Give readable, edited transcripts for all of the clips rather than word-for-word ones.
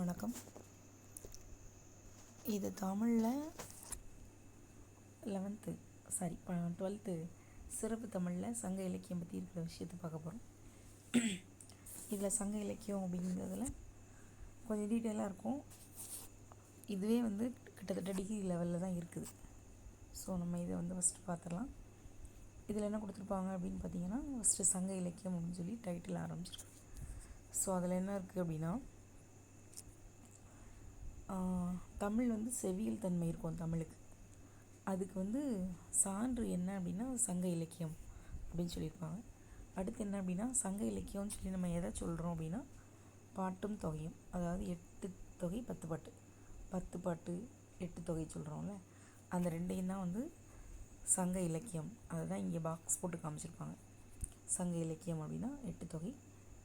வணக்கம். இது தமிழில் 12th சிறப்பு தமிழில் சங்க இலக்கியம் பற்றி இருக்கிற விஷயத்தை பார்க்க போகிறோம். இதில் சங்க இலக்கியம் அப்படிங்கிறதுல கொஞ்சம் டீட்டெயிலாக இருக்கும். இதுவே கிட்டத்தட்ட டிகிரி லெவலில் தான் இருக்குது. ஸோ நம்ம இதை ஃபஸ்ட்டு பார்த்துடலாம். இதில் என்ன கொடுத்துருப்பாங்க அப்படின்னு பார்த்தீங்கன்னா, ஃபஸ்ட்டு சங்க இலக்கியம் அப்படின்னு சொல்லி டைட்டில் ஆரம்பிச்சிருக்கு. ஸோ அதில் என்ன இருக்குது அப்படின்னா, தமிழ் செவியல் தன்மை இருக்கும் தமிழுக்கு. அதுக்கு சான்று என்ன அப்படின்னா சங்க இலக்கியம் அப்படின்னு சொல்லியிருப்பாங்க. அடுத்து என்ன அப்படின்னா, சங்க இலக்கியம்னு சொல்லி நம்ம எதை சொல்கிறோம் அப்படின்னா, பாட்டும் தொகையும். அதாவது 8 தொகை 10 பாட்டு, 10 பாட்டு 8 தொகை சொல்கிறோம்ல, அந்த ரெண்டையும் தான் சங்க இலக்கியம். அதை தான் இங்கே பாக்ஸ் போட்டு காமிச்சிருப்பாங்க. சங்க இலக்கியம் அப்படின்னா 8 தொகை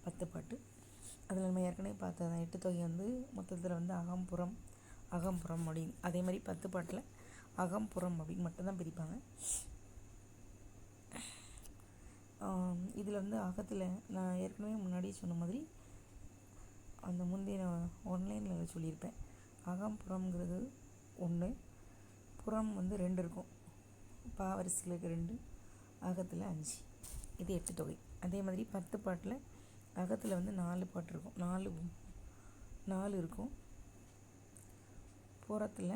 10 பாட்டு. அதில் நம்ம ஏற்கனவே பார்த்தது 8 தொகை மொத்தத்தில் அகம்புறம் அப்படின்னு. அதே மாதிரி 10 பாட்டில் அகம்புறம் அப்படின்னு மட்டும்தான் பிரிப்பாங்க. இதில் அகத்தில் நான் ஏற்கனவே முன்னாடியே சொன்ன மாதிரி அந்த முந்தைய ஒன்லைனில் சொல்லியிருப்பேன். அகம்புறம்ங்கிறது 1, புறம் 2 இருக்கும். பாவரிசையில் 2, அகத்தில் 5. இது 8 தொகை. அதே மாதிரி 10 பாட்டில் அகத்தில் 4 பாட்டு இருக்கும், 4 இருக்கும். புறத்தில்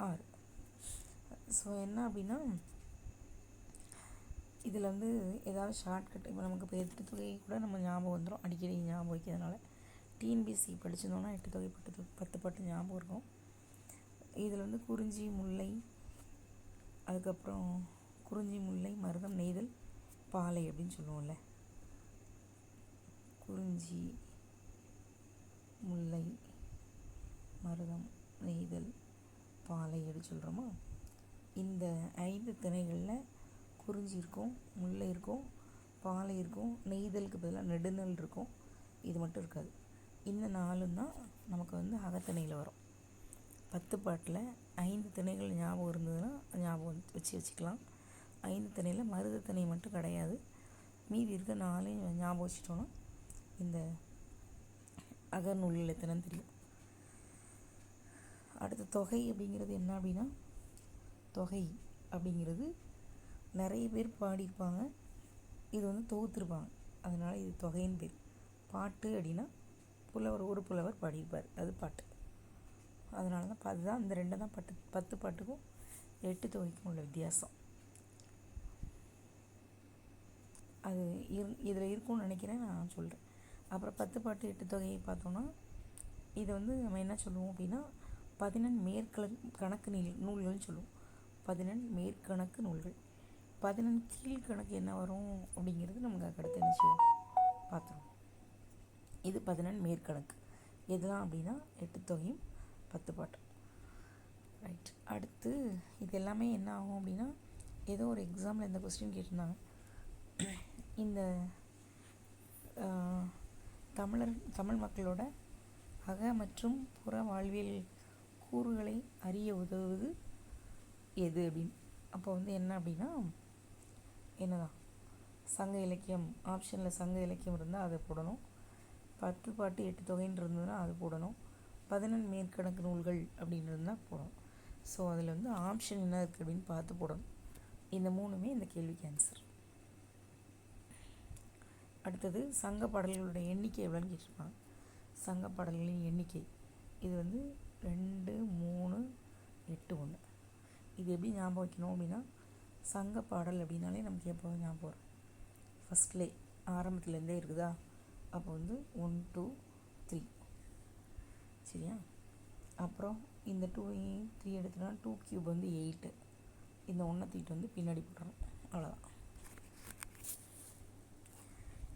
6. ஸோ என்ன அப்படின்னா, இதில் ஏதாவது ஷார்ட்கட், இப்போ நமக்கு இப்போ 8 தொகை கூட நம்ம ஞாபகம் வந்துடும், அடிக்கடி ஞாபகம் வைக்கிறதுனால. டிஎன்பிஎஸ்சி படிச்சிருந்தோன்னா 8 தொகை 10 பாட்டு ஞாபகம் இருக்கும். இதில் குறிஞ்சி முல்லை, அதுக்கப்புறம் குறிஞ்சி முல்லை மருதம் நெய்தல் பாலை அப்படின்னு சொல்லுவோம்ல. குறிஞ்சி முல்லை மருதம் நெய்தல் பாலை அப்படின்னு சொல்கிறோமா. இந்த 5 திணைகளில் குறிஞ்சி இருக்கும், முல்லை இருக்கும், பாலை இருக்கும், நெய்தலுக்கு பதிலாக நெடுநல் இருக்கும். இது மட்டும் இருக்காது. இந்த 4 தான் நமக்கு அகத்திணையில் வரும். 10 பாட்டில் 5 திணைகள் ஞாபகம் இருந்ததுன்னா ஞாபகம் வச்சுக்கலாம். 5 திணையில் மருத திணை மட்டும் கிடையாது. மீதி இருக்க 4 ஞாபகம் வச்சுட்டோன்னா இந்த அகநூலில் எத்தனைன்னு தெரியும். அடுத்த தொகை அப்படிங்கிறது என்ன அப்படின்னா, தொகை அப்படிங்கிறது நிறைய பேர் பாடியிருப்பாங்க, இது தொகுத்துருப்பாங்க, அதனால் இது தொகைன்னு பேர். பாட்டு அப்படின்னா ஒரு புலவர் பாடியிருப்பார், அது பாட்டு. அதனால தான் அதுதான் இந்த 2 தான் 10 பாட்டுக்கும் 8 தொகைக்கும் உள்ள வித்தியாசம். அது இதில் இருக்கும்னு நினைக்கிறேன், நான் சொல்கிறேன். அப்புறம் 10 பாட்டு 8 தொகையை பார்த்தோன்னா, இதை நம்ம என்ன சொல்லுவோம் அப்படின்னா 14 மேற்கணக்கு நூல்கள்னு சொல்லுவோம். 14 மேற்கணக்கு நூல்கள். 14 கீழ்கணக்கு என்ன வரும் அப்படிங்கிறது நமக்கு அடுத்து என்ன செய்வோம் பார்த்துருவோம். இது 14 மேற்கணக்கு. எதெல்லாம் அப்படின்னா 8 தொகையும் 10 பாட்டு. ரைட். அடுத்து இது எல்லாமே என்ன ஆகும் அப்படின்னா, ஏதோ ஒரு எக்ஸாமில் இந்த கொஸ்டின் கேட்டிருந்தாங்க. இந்த தமிழ் மக்களோட அக மற்றும் புற வாழ்வியல் கூறுகளை அறிய உதவுவது எது அப்படின்னு. அப்போ என்ன அப்படின்னா, என்னதான் சங்க இலக்கியம் ஆப்ஷனில் சங்க இலக்கியம் இருந்தால் அதை போடணும். 10 பாட்டு 8 தொகைன்னு இருந்ததுன்னா அது போடணும். 14 மேற்கணக்கு நூல்கள் அப்படின்னு இருந்தால் போடணும். ஸோ அதில் ஆப்ஷன் என்ன இருக்குது அப்படின்னு பார்த்து போடணும். இந்த 3மே இந்த கேள்விக்கு ஆன்சர். அடுத்தது சங்க பாடல்களோட எண்ணிக்கை எவ்வளோன்னு கேட்டிருப்பாங்க. சங்க பாடல்களின் எண்ணிக்கை இது 2, 3, 8, 1. இது எப்படி ஞாபகம் வைக்கணும் அப்படின்னா, சங்க பாடல் அப்படின்னாலே நமக்கு எப்போ ஞாபகம் வரும், ஃபஸ்ட்லே ஆரம்பத்துலேருந்தே இருக்குதா, அப்போ 1, 2, 3. சரியா. அப்புறம் இந்த 2, 3 எடுத்துனா 2 கியூப் 8. இந்த 1 தூக்கிட்டு பின்னாடி போட்டுறோம், அவ்வளோதான்.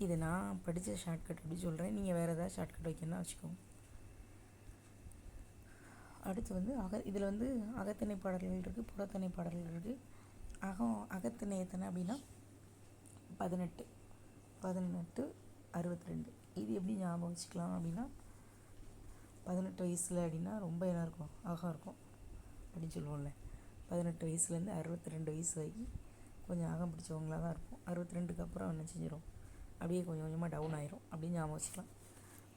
இது நான் படித்த ஷார்ட்கட் அப்படி சொல்கிறேன். நீங்கள் வேறு ஏதாவது ஷார்ட்கட் வைக்கணும்னா வச்சுக்கோங்க. அடுத்து இதில் அகத்திணை பாடல்கள் இருக்குது, புறத்திணை பாடல்கள் இருக்குது. அகத்திணை எத்தனை அப்படின்னா 18, 62. இது எப்படி ஞாபகம் வச்சுக்கலாம் அப்படின்னா, 18 வயசில் அப்படின்னா ரொம்ப என்ன இருக்கும், அகம் இருக்கும் அப்படின்னு சொல்லுவோம்ல. 18 வயசுலேருந்து 62 வயசு வரைக்கும் கொஞ்சம் அகம் பிடிச்சவங்களாக தான் இருப்போம். 62க்கு அப்புறம் என்ன செஞ்சிடும், அப்படியே கொஞ்சம் கொஞ்சமாக டவுன் ஆயிரும் அப்படின்னு ஞாபகம் வச்சுக்கலாம்.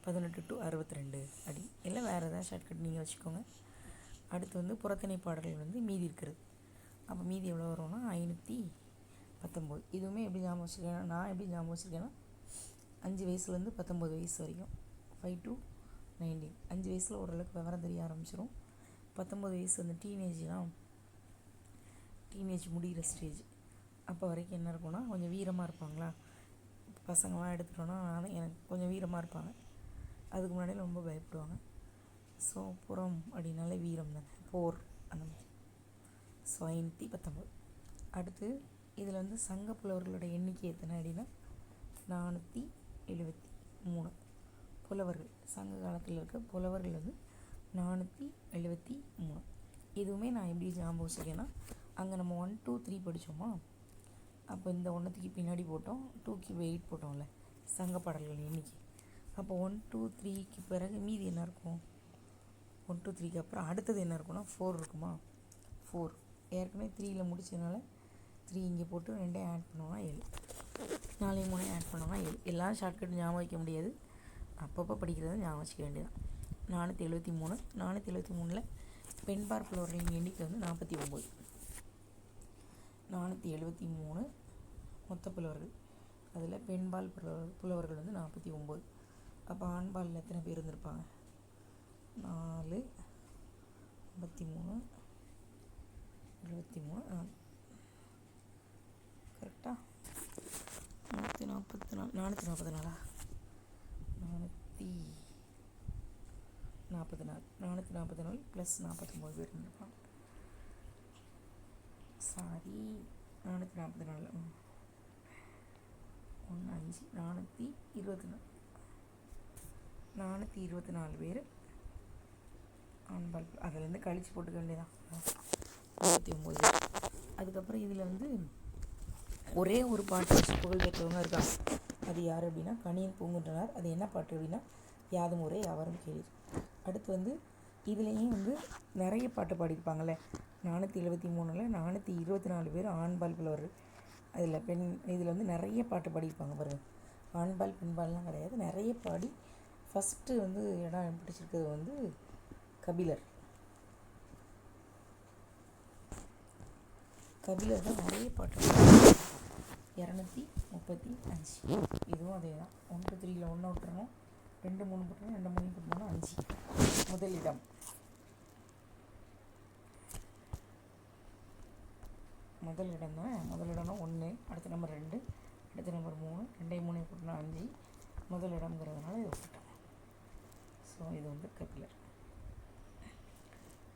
18 to 62 அப்படி இல்லை வேறு ஏதாவது ஷார்ட்கட் நீங்கள் வச்சுக்கோங்க. அடுத்து வந்து புறத்திணை பாடல்கள் வந்து மீதி இருக்கிறது. அப்போ மீதி எவ்வளோ வரும்னா 519. இதுவுமே எப்படி ஞாபகம் வச்சுருக்கேன்னா, நான் எப்படி ஞாபகம் வச்சுருக்கேன்னா 5 வயசுலேருந்து 19 வயசு வரைக்கும் 5 to 19. 5 வயசில் ஓரளவுக்கு விவரம் தெரிய ஆரம்பிச்சிடும். 19 வயசு அந்த டீனேஜ் முடிகிற ஸ்டேஜ். அப்போ வரைக்கும் என்ன இருக்கும்னா கொஞ்சம் வீரமாக இருப்பாங்களா. பசங்களாம் எடுத்துட்டோன்னா எனக்கு கொஞ்சம் வீரமாக இருப்பாங்க. அதுக்கு முன்னாடி ரொம்ப பயப்படுவாங்க. ஸோ புறம் அப்படின்னாலே வீரம் தானே, போர் அந்த மாதிரி. ஸோ 519. அடுத்து இதில் வந்து சங்க புலவர்களோட எண்ணிக்கை எத்தனை அப்படின்னா 473 புலவர்கள். சங்க காலத்தில் இருக்க புலவர்கள் வந்து 473. இதுவுமே நான் எப்படி ஞாபகம் வச்சுருக்கேன்னா, அங்கே நம்ம 1 2 3 படித்தோமா, அப்போ இந்த 1க்கு பின்னாடி போட்டோம், 2க்கு 8 போட்டோம்ல சங்க பாடல்கள் எண்ணிக்கை. அப்போ 1 2 3க்கு பிறகு மீதி என்ன இருக்கும், 1 2 3க்கு அப்புறம் அடுத்தது என்ன இருக்குன்னா 4 இருக்குமா. 4 ஏற்கனவே 3ல் முடிச்சதுனால 3 இங்கே போட்டு 2 ஆட் பண்ணோன்னா 7, 4 3 ஆட் பண்ணோன்னா 7. எல்லாம் ஷார்ட்கட் ஞாபகம் வைக்க முடியாது, அப்பப்போ படிக்கிறத ஞாபகம் வச்சுக்க வேண்டியதான். 473. 473ல் பெண்பார் புலவர்களின் எண்ணிக்கை வந்து 49. 473 மொத்த புலவர்கள். அதில் பெண்பால் புலவர்கள் வந்து 49. அப்போ ஆண்பாலில் எத்தனை பேர் இருந்திருப்பாங்க, 4 53 73 கரெக்டாக 444 444 444 ப்ளஸ் 49 பேர் இருந்திருப்பாங்க. சாரி 444 1 5 424 பேர் ஆண்பால். அதிலேருந்து கழித்து போட்டுக்க வேண்டியதான் 49 பேர். அதுக்கப்புறம் இதில் வந்து ஒரே ஒரு பாட்டு வச்சு புகழ் பெற்றவங்க இருக்காங்க. அது யார் அப்படின்னா கணியன் பூங்குன்றனார். அது என்ன பாட்டு அப்படின்னா யாதும் ஊரே யாவரும் கேளீர். அடுத்து வந்து இதுலேயும் வந்து நிறைய பாட்டு பாடியிருப்பாங்கள்ல. 473ல் 424 பேர் ஆண்பால் புலவர்கள். இதில் வந்து நிறைய பாட்டு பாடியிருப்பாங்க பாருங்கள். ஆண்பால் பெண்பால்லாம் கிடையாது, நிறைய பாடி ஃபஸ்ட்டு வந்து இடம் பிடிச்சிருக்கிறது வந்து கபிலர் தான் நிறைய பாட்டு 235. இதுவும் அதே தான். 1 2 3ல் 1 விட்டுறணும், 2 3 போட்டணும், 2 3 போட்டோம்னா 5. முதலிடம் தான். முதலிடம்னா 1, அடுத்த நம்பர் 2, அடுத்த நம்பர் 3, 2 3 போட்டோம்னா 5. முதலிடம்ங்கிறதுனால இதை விட்டுட்டோம். ஸோ இது வந்து கபிலர்.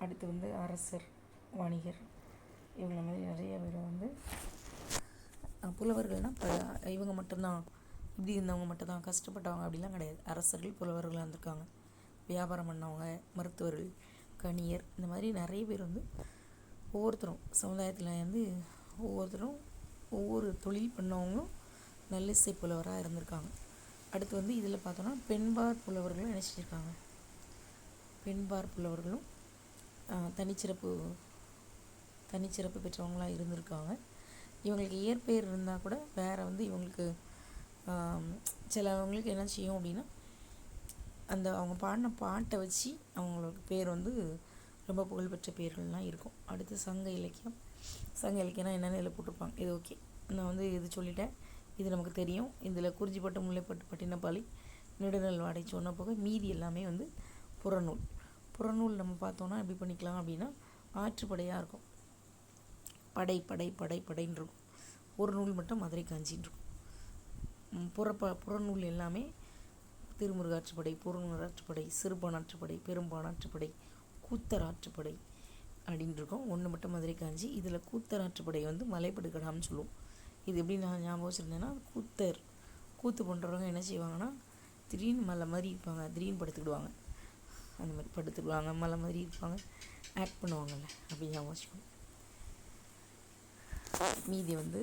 அடுத்து வந்து அரசர், வணிகர், இவங்க மாதிரி நிறைய பேர் வந்து புலவர்கள்னால் இவங்க மட்டும்தான், இப்படி இருந்தவங்க மட்டும்தான் கஷ்டப்பட்டவங்க அப்படிலாம் கிடையாது. அரசர்கள் புலவர்களாக இருந்திருக்காங்க, வியாபாரம் பண்ணவங்க, மருத்துவர்கள், கணியர், இந்த மாதிரி நிறைய பேர் வந்து ஒவ்வொருத்தரும் சமுதாயத்தில் வந்து ஒவ்வொரு தொழில் பண்ணவங்களும் நல்லிசை புலவராக இருந்திருக்காங்க. அடுத்து வந்து இதில் பார்த்தோன்னா பெண்பார் புலவர்களும் என்ன செஞ்சுருக்காங்க, பெண்பார் புலவர்களும் தனிச்சிறப்பு பெற்றவங்களாக இருந்திருக்காங்க. இவங்களுக்கு இயற்பெயர் இருந்தால் கூட வேறு வந்து இவங்களுக்கு சிலவங்களுக்கு என்ன செய்யும் அப்படின்னா அந்த அவங்க பாடின பாட்டை வச்சு அவங்களுக்கு பேர் வந்து ரொம்ப புகழ்பெற்ற பேர்கள்லாம் இருக்கும். அடுத்து சங்க இலக்கியம்னா என்னென்னு இதில் போட்டிருப்பாங்க. இது ஓகே, நான் வந்து இது சொல்லிட்டேன், இது நமக்கு தெரியும். இதில் குறிஞ்சிப்பட்டு, முல்லைப்பட்டு, பட்டினப்பாலை, நெடுநல் வாடை சொன்ன போக மீதி எல்லாமே வந்து புறநூல் நம்ம பார்த்தோன்னா எப்படி பண்ணிக்கலாம் அப்படின்னா ஆற்றுப்படையாக இருக்கும். படைன்னு இருக்கும். ஒரு நூல் மட்டும் மதுரை காஞ்சின்னு இருக்கும். புறநூல் எல்லாமே திருமுருகாற்றுப்படை, புறநூறாற்றுப்படை, சிறுபானாற்றுப்படை, பெரும்பானாற்றுப்படை, கூத்தராற்றுப்படை அப்படின்னு இருக்கும். ஒன்று மட்டும் மதுரை காஞ்சி. இதில் கூத்தராற்றுப்படை வந்து மலைப்படுகடாம்னு சொல்லுவோம். இது எப்படி நான் ஞாபகம் வச்சுருந்தேன்னா, கூத்து பண்ணுறவங்க என்ன செய்வாங்கன்னா திடீர்னு மலை மாதிரி இருப்பாங்க, திடீர்னு படுத்துக்கிடுவாங்க, அந்த மாதிரி படுத்துக்குவாங்க, மலை மாதிரி இருப்பாங்க, ஆக்ட் பண்ணுவாங்கள்ல, அப்படி ஞாபகம் வச்சுக்கோங்க. மீதி வந்து